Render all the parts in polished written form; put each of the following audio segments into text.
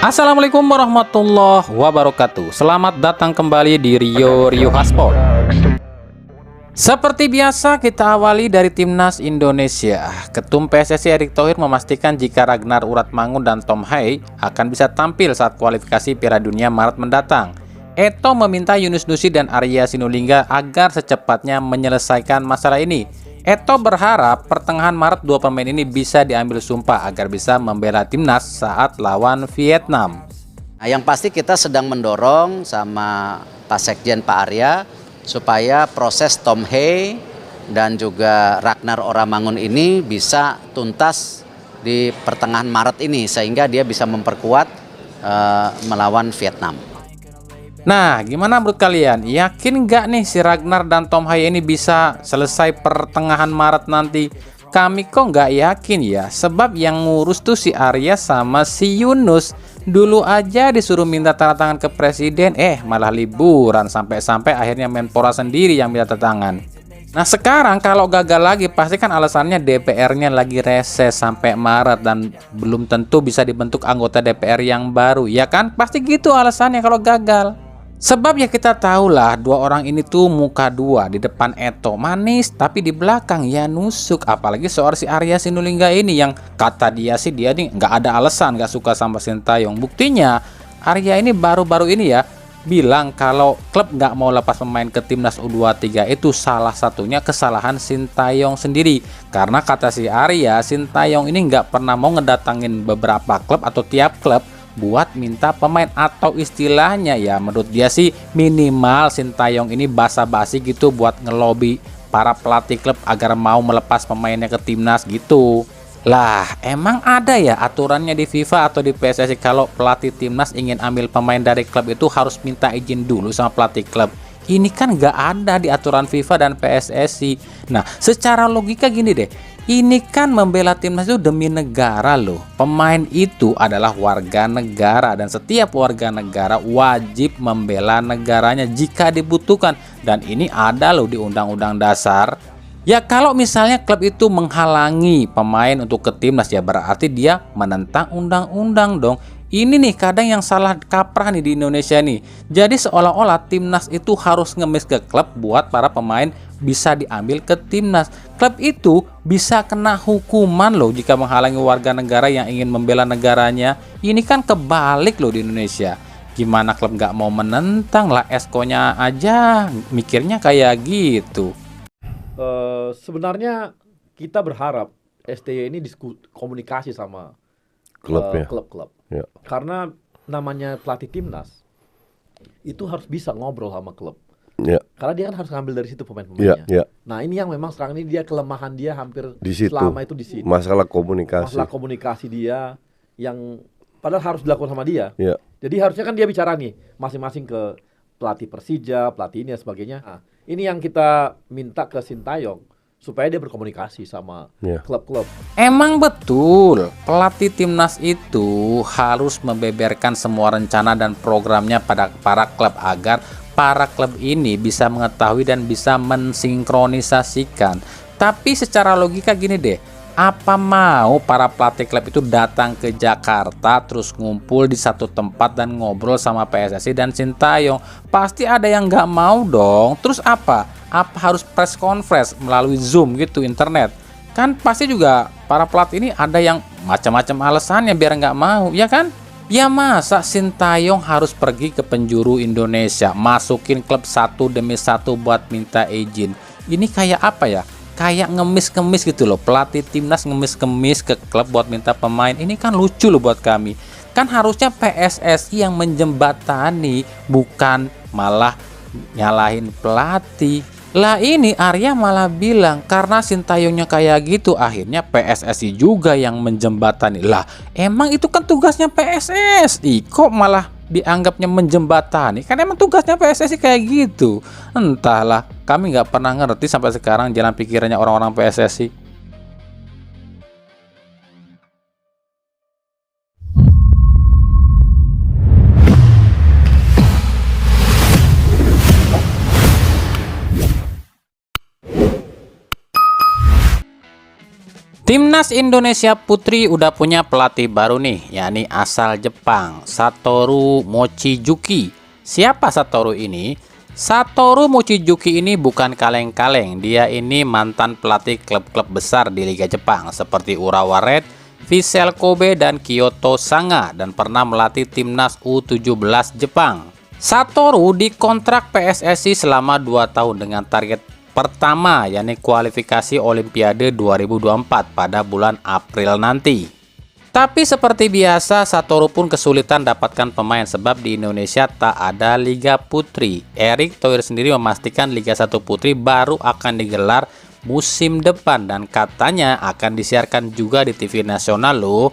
Assalamualaikum warahmatullahi wabarakatuh. Selamat datang kembali di Rio Haspol. Seperti biasa kita awali dari Timnas Indonesia. Ketum PSSI Erick Thohir memastikan jika Ragnar Uratmangun dan Tom Hai akan bisa tampil saat kualifikasi Piala Dunia Maret mendatang. Eto meminta Yunus Nusi dan Arya Sinulinga agar secepatnya menyelesaikan masalah ini. Eto berharap pertengahan Maret dua pemain ini bisa diambil sumpah agar bisa membela timnas saat lawan Vietnam. Nah, yang pasti kita sedang mendorong sama Pak Sekjen Pak Arya supaya proses Tom Hai dan juga Ragnar Uratmangun ini bisa tuntas di pertengahan Maret ini sehingga dia bisa memperkuat melawan Vietnam. Nah, gimana menurut kalian? Yakin nggak nih si Ragnar dan Tom Hai ini bisa selesai pertengahan Maret nanti? Kami kok nggak yakin ya, sebab yang ngurus tuh si Arya sama si Yunus. Dulu aja disuruh minta tanda tangan ke presiden, malah liburan sampai-sampai akhirnya Menpora sendiri yang minta tanda tangan. Nah sekarang kalau gagal lagi pasti kan alasannya DPR-nya lagi reses sampai Maret dan belum tentu bisa dibentuk anggota DPR yang baru, ya kan? Pasti gitu alasannya kalau gagal. Sebab ya kita tahulah dua orang ini tuh muka dua, di depan Eto manis tapi di belakang ya nusuk. Apalagi soal si Arya Sinulinga ini yang kata dia sih dia nih nggak ada alasan nggak suka sama Sintayong. Buktinya Arya ini baru-baru ini ya bilang kalau klub nggak mau lepas pemain ke timnas U23 itu salah satunya kesalahan Sintayong sendiri. Karena kata si Arya, Sintayong ini nggak pernah mau ngedatangin beberapa klub atau tiap klub buat minta pemain, atau istilahnya ya menurut dia sih minimal Sintayong ini basa-basi gitu buat ngelobi para pelatih klub agar mau melepas pemainnya ke timnas gitu. Lah emang ada ya aturannya di FIFA atau di PSSI kalau pelatih timnas ingin ambil pemain dari klub itu harus minta izin dulu sama pelatih klub? Ini kan nggak ada di aturan FIFA dan PSSI. Nah secara logika gini deh, ini kan membela timnas itu demi negara loh. Pemain itu adalah warga negara dan setiap warga negara wajib membela negaranya jika dibutuhkan. Dan ini ada loh di Undang-Undang Dasar. Ya kalau misalnya klub itu menghalangi pemain untuk ke timnas ya berarti dia menentang undang-undang dong. Ini nih kadang yang salah kaprah nih di Indonesia nih. Jadi seolah-olah timnas itu harus ngemis ke klub buat para pemain bisa diambil ke timnas. Klub itu bisa kena hukuman loh jika menghalangi warga negara yang ingin membela negaranya. Ini kan kebalik loh di Indonesia. Gimana klub nggak mau menentang lah, eskonya aja mikirnya kayak gitu. Sebenarnya kita berharap STY ini komunikasi sama klub-klub. Ya. Karena namanya pelatih timnas itu harus bisa ngobrol sama klub. Ya. Karena dia kan harus ngambil dari situ pemain-pemainnya. Ya. Nah ini yang memang sekarang ini dia kelemahan dia hampir di situ. Selama itu di situ. Masalah komunikasi dia yang padahal harus dilakukan sama dia. Ya. Jadi harusnya kan dia bicara nih masing-masing ke pelatih Persija, pelatih ini dan sebagainya. Nah, ini yang kita minta ke Sintayong supaya dia berkomunikasi sama klub-klub. Emang betul, pelatih timnas itu harus membeberkan semua rencana dan programnya pada para klub agar para klub ini bisa mengetahui dan bisa mensinkronisasikan. Tapi secara logika gini deh, apa mau para pelatih klub itu datang ke Jakarta terus ngumpul di satu tempat dan ngobrol sama PSSI dan Sintayong? Pasti ada yang nggak mau dong. Terus apa harus press conference melalui Zoom gitu, internet? Kan pasti juga para pelatih ini ada yang macam-macam alasannya biar nggak mau, ya kan? Ya masa Sintayong harus pergi ke penjuru Indonesia, masukin klub satu demi satu buat minta izin? Ini kayak apa ya? Kayak ngemis-ngemis gitu loh, pelatih timnas ngemis-ngemis ke klub buat minta pemain. Ini kan lucu loh buat kami. Kan harusnya PSSI yang menjembatani, bukan malah nyalahin pelatih. Lah ini Arya malah bilang karena Sintayongnya kayak gitu akhirnya PSSI juga yang menjembatani. Lah emang itu kan tugasnya PSSI, kok malah dianggapnya menjembatani? Kan emang tugasnya PSSI kayak gitu. Entahlah, kami nggak pernah ngerti sampai sekarang jalan pikirannya orang-orang PSSI. Timnas Indonesia Putri udah punya pelatih baru nih, yakni asal Jepang, Satoru Mochizuki. Siapa Satoru ini? Satoru Mochizuki ini bukan kaleng-kaleng. Dia ini mantan pelatih klub-klub besar di Liga Jepang seperti Urawa Red, Vissel Kobe, dan Kyoto Sanga, dan pernah melatih timnas U17 Jepang. Satoru dikontrak PSSI selama 2 tahun dengan target pertama, yakni kualifikasi Olimpiade 2024 pada bulan April nanti. Tapi seperti biasa, Satoru pun kesulitan dapatkan pemain sebab di Indonesia tak ada Liga Putri. Erick Thohir sendiri memastikan Liga 1 Putri baru akan digelar musim depan dan katanya akan disiarkan juga di TV nasional loh.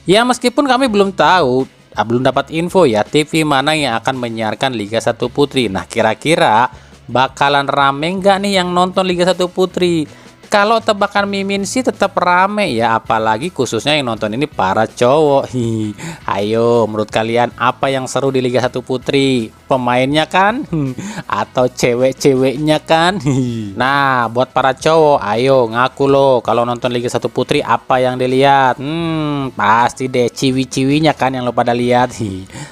Ya meskipun kami belum tahu, belum dapat info ya TV mana yang akan menyiarkan Liga 1 Putri. Nah kira-kira bakalan rame nggak nih yang nonton Liga 1 Putri? Kalau tebakan Mimin sih tetap rame ya, apalagi khususnya yang nonton ini para cowok. Ayo, menurut kalian apa yang seru di Liga 1 Putri? Pemainnya kan? Atau cewek-ceweknya kan? Nah, buat para cowok, ayo ngaku loh kalau nonton Liga 1 Putri apa yang dilihat? Pasti deh ciwi-ciwinya kan yang lo pada lihat.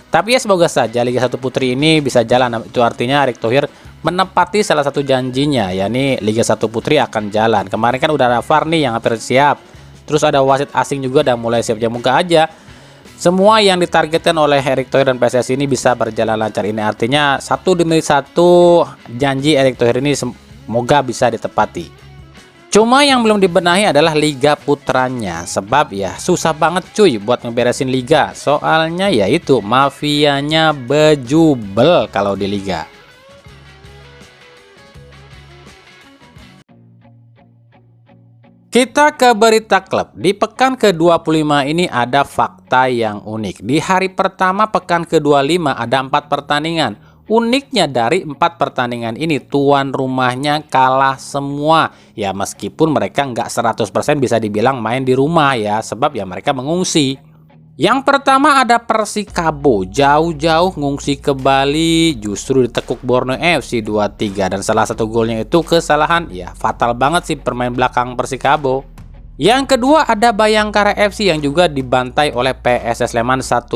Tapi ya semoga saja Liga 1 Putri ini bisa jalan. Itu artinya Erick Thohir menepati salah satu janjinya, yakni Liga 1 Putri akan jalan. Kemarin kan udah ada VAR nih yang hampir siap. Terus ada wasit asing juga udah mulai siap, semoga aja semua yang ditargetkan oleh Erick Thohir dan PSSI ini bisa berjalan lancar. Ini artinya satu demi satu janji Erick Thohir ini semoga bisa ditepati. Cuma yang belum dibenahi adalah Liga Putranya, sebab ya susah banget cuy buat ngeberesin liga. Soalnya yaitu mafianya bejubel kalau di liga. Kita ke berita klub. Di pekan ke-25 ini ada fakta yang unik. Di hari pertama pekan ke-25 ada 4 pertandingan. Uniknya dari 4 pertandingan ini tuan rumahnya kalah semua. Ya meskipun mereka nggak 100% bisa dibilang main di rumah ya, sebab ya mereka mengungsi. Yang pertama ada Persikabo, jauh-jauh ngungsi ke Bali, justru ditekuk Borneo FC 2-3 dan salah satu golnya itu kesalahan, ya fatal banget sih pemain belakang Persikabo. Yang kedua ada Bayangkara FC yang juga dibantai oleh PSS Sleman 1-4,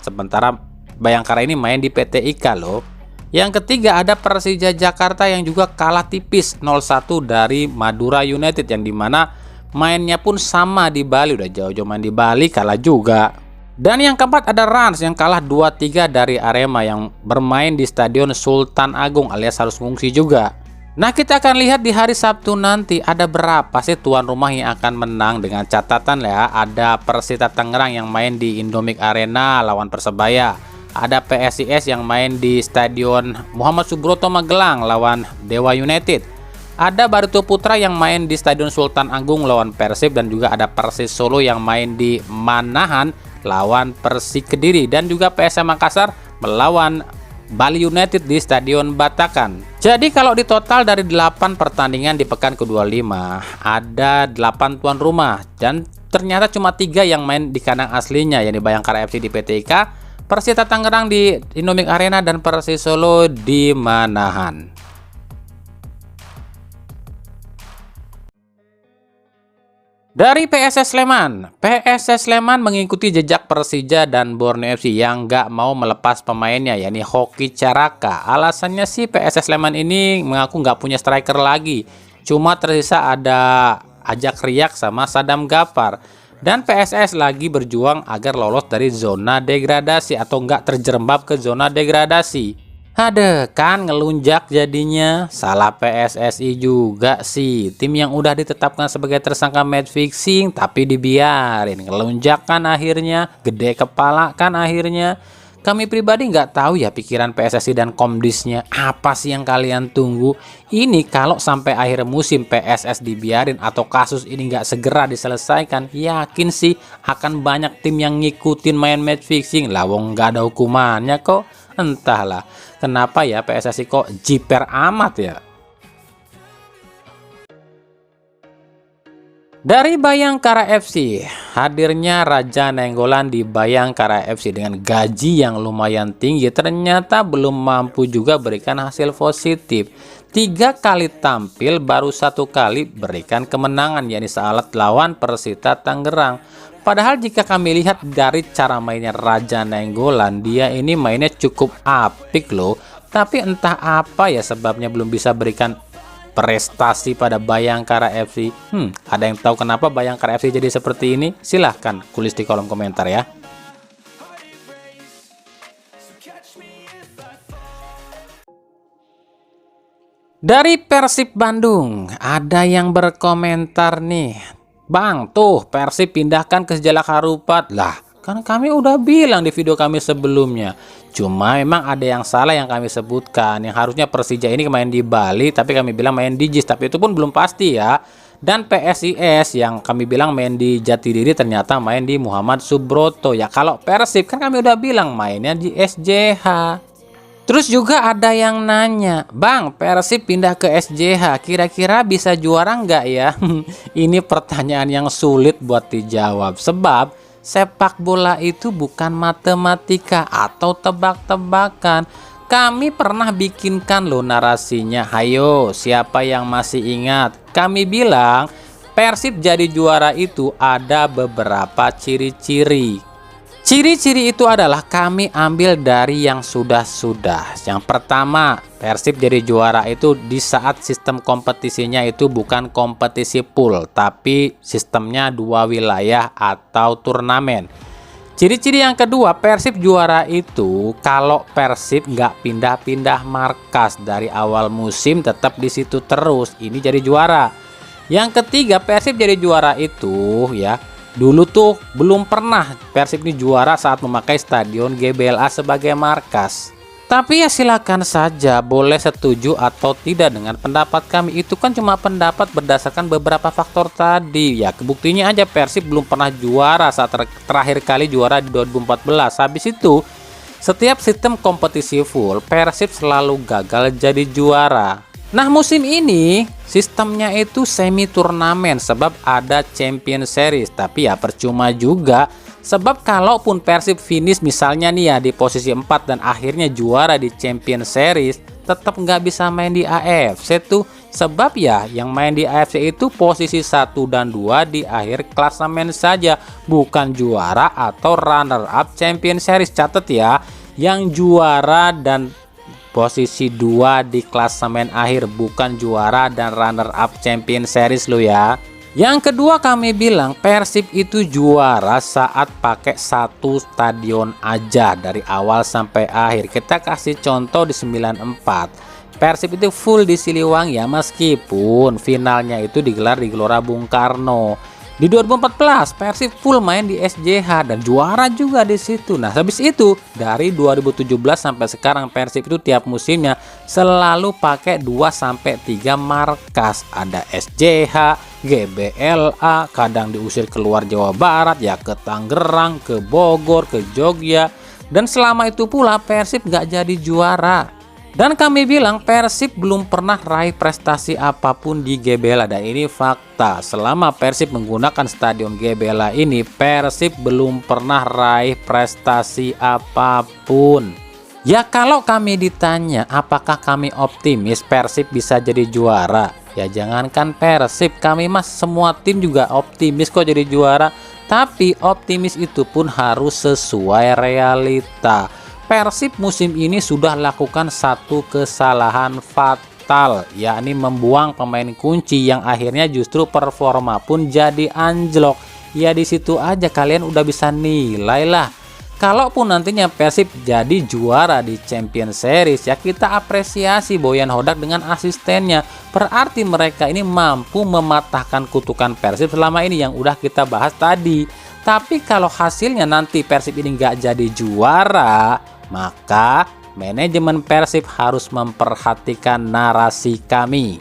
sementara Bayangkara ini main di PT IKA loh. Yang ketiga ada Persija Jakarta yang juga kalah tipis 0-1 dari Madura United, yang dimana mainnya pun sama di Bali, udah jauh-jauh main di Bali kalah juga. Dan yang keempat ada Rans yang kalah 2-3 dari Arema yang bermain di Stadion Sultan Agung alias harus ngungsi juga. Nah kita akan lihat di hari Sabtu nanti ada berapa sih tuan rumah yang akan menang, dengan catatan ya ada Persita Tangerang yang main di Indomik Arena lawan Persebaya. Ada PSIS yang main di Stadion Muhammad Subroto Magelang lawan Dewa United. Ada Barito Putra yang main di Stadion Sultan Agung lawan Persib, dan juga ada Persis Solo yang main di Manahan lawan Persik Kediri, dan juga PSM Makassar melawan Bali United di Stadion Batakan. Jadi kalau di total dari 8 pertandingan di pekan ke-25 ada 8 tuan rumah, dan ternyata cuma 3 yang main di kandang aslinya, yakni Bayangkara FC di PT IKA, Persita Tangerang di Indomik Arena, dan Persis Solo di Manahan. Dari PSS Sleman mengikuti jejak Persija dan Borneo FC yang nggak mau melepas pemainnya, yakni Hoki Caraka. Alasannya sih PSS Sleman ini mengaku nggak punya striker lagi, cuma tersisa ada Ajak Riak sama Sadam Gafar. Dan PSS lagi berjuang agar lolos dari zona degradasi atau nggak terjerembab ke zona degradasi. Ada kan ngelunjak jadinya. Salah PSSI juga sih. Tim yang udah ditetapkan sebagai tersangka match fixing tapi dibiarin. Ngelunjak kan akhirnya. Gede kepala kan akhirnya. Kami pribadi nggak tahu ya pikiran PSSI dan Komdisnya. Apa sih yang kalian tunggu? Ini kalau sampai akhir musim PSS dibiarin atau kasus ini nggak segera diselesaikan, yakin sih akan banyak tim yang ngikutin main match fixing. Lawong nggak ada hukumannya kok. Entahlah kenapa ya PSSI kok jiper amat ya. Dari Bayangkara FC, hadirnya Raja Nainggolan di Bayangkara FC dengan gaji yang lumayan tinggi ternyata belum mampu juga berikan hasil positif. 3 kali tampil baru 1 kali berikan kemenangan, yakni saat lawan Persita Tangerang. Padahal jika kami lihat dari cara mainnya Raja Nainggolan, dia ini mainnya cukup apik loh. Tapi entah apa ya sebabnya belum bisa berikan prestasi pada Bayangkara FC. Ada yang tahu kenapa Bayangkara FC jadi seperti ini? Silahkan tulis di kolom komentar ya. Dari Persib Bandung, ada yang berkomentar nih, Bang, tuh Persib pindahkan ke Jalak Harupat. Lah, kan kami udah bilang di video kami sebelumnya. Cuma memang ada yang salah yang kami sebutkan. Yang harusnya Persija ini main di Bali, tapi kami bilang main di JIS. Tapi itu pun belum pasti ya. Dan PSIS yang kami bilang main di Jatidiri ternyata main di Muhammad Subroto. Ya kalau Persib kan kami udah bilang mainnya di SJH. Terus juga ada yang nanya, Bang, Persib pindah ke SJH, kira-kira bisa juara nggak ya? Ini pertanyaan yang sulit buat dijawab. Sebab sepak bola itu bukan matematika atau tebak-tebakan. Kami pernah bikinkan loh narasinya. Hayo, siapa yang masih ingat? Kami bilang Persib jadi juara itu ada beberapa ciri-ciri. Ciri-ciri itu adalah kami ambil dari yang sudah-sudah. Yang pertama, Persib jadi juara itu di saat sistem kompetisinya itu bukan kompetisi pool, tapi sistemnya 2 wilayah atau turnamen. Ciri-ciri yang kedua, Persib juara itu kalau Persib nggak pindah-pindah markas dari awal musim tetap di situ terus. Ini jadi juara. Yang ketiga, Persib jadi juara itu ya. Dulu tuh belum pernah Persib ini juara saat memakai stadion GBLA sebagai markas. Tapi ya silakan saja, boleh setuju atau tidak dengan pendapat kami. Itu kan cuma pendapat berdasarkan beberapa faktor tadi. Ya kebuktinya aja Persib belum pernah juara saat terakhir kali juara di 2014. Habis itu setiap sistem kompetisi full Persib selalu gagal jadi juara. Nah musim ini sistemnya itu semi turnamen sebab ada Champion Series. Tapi ya percuma juga sebab kalaupun Persib finish misalnya nih ya di posisi 4 dan akhirnya juara di Champion Series, tetap nggak bisa main di AFC tuh. Sebab ya yang main di AFC itu posisi 1 dan 2 di akhir klasemen saja, bukan juara atau runner up Champion Series. Catat ya, yang juara dan posisi 2 di klasemen akhir, bukan juara dan runner up Champion Series lo ya. Yang kedua kami bilang Persib itu juara saat pakai 1 stadion aja dari awal sampai akhir. Kita kasih contoh di 94. Persib itu full di Siliwangi ya, meskipun finalnya itu digelar di Gelora Bung Karno. Di 2014 Persib full main di SJH dan juara juga di situ. Nah, habis itu dari 2017 sampai sekarang Persib itu tiap musimnya selalu pakai 2 sampai 3 markas. Ada SJH, GBLA, kadang diusir keluar Jawa Barat ya ke Tangerang, ke Bogor, ke Jogja. Dan selama itu pula Persib nggak jadi juara. Dan kami bilang Persib belum pernah raih prestasi apapun di GBLA, dan ini fakta. Selama Persib menggunakan stadion GBLA ini, Persib belum pernah raih prestasi apapun. Ya kalau kami ditanya apakah kami optimis Persib bisa jadi juara, ya jangankan Persib, kami mas semua tim juga optimis kok jadi juara. Tapi optimis itu pun harus sesuai realita. Persib musim ini sudah lakukan 1 kesalahan fatal, yakni membuang pemain kunci yang akhirnya justru performa pun jadi anjlok. Ya di situ aja kalian udah bisa nilai lah. Kalaupun nantinya Persib jadi juara di Champion Series, ya kita apresiasi Boyan Hodak dengan asistennya. Berarti mereka ini mampu mematahkan kutukan Persib selama ini yang udah kita bahas tadi. Tapi kalau hasilnya nanti Persib ini nggak jadi juara, maka manajemen Persib harus memperhatikan narasi kami.